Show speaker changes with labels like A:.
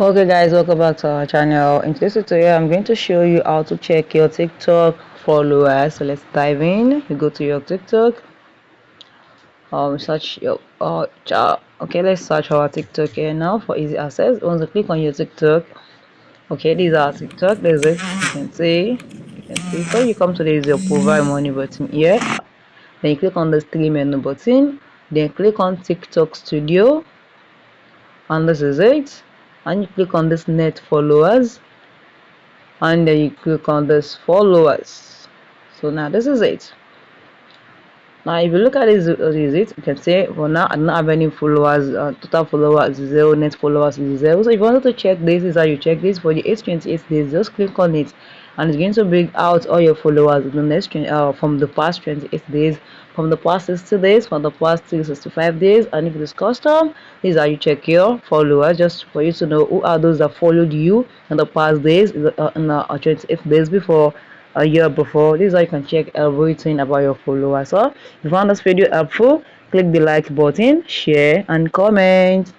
A: Okay guys, welcome back to our channel. In today's tutorial I'm going to show you how to check your TikTok followers. So let's dive in. You go to your TikTok, search your okay, let's search our TikTok here now for easy access. Once you click on your TikTok, okay, this is our TikTok. There's it, you can see so you come to this your provide money button here. Then you click on the three menu button, then click on TikTok Studio, and this is it. And you click on this net followers, and then you click on this followers. So now this is it. Now if you look at this, is it, you can say for now I don't have any followers. Total followers is 0, net followers is 0. So if you wanted to check this, is how you check this for the 828 days. Just click on it and it's going to bring out all your followers in the next from the past 28 days, from the past 60 days, from the past 365 days. And if it is custom, this is how you check your followers, just for you to know who are those that followed you in the past days, in the 28 days before, a year before. This is how you can check everything about your followers. So if you found this video helpful, click the like button, share and comment.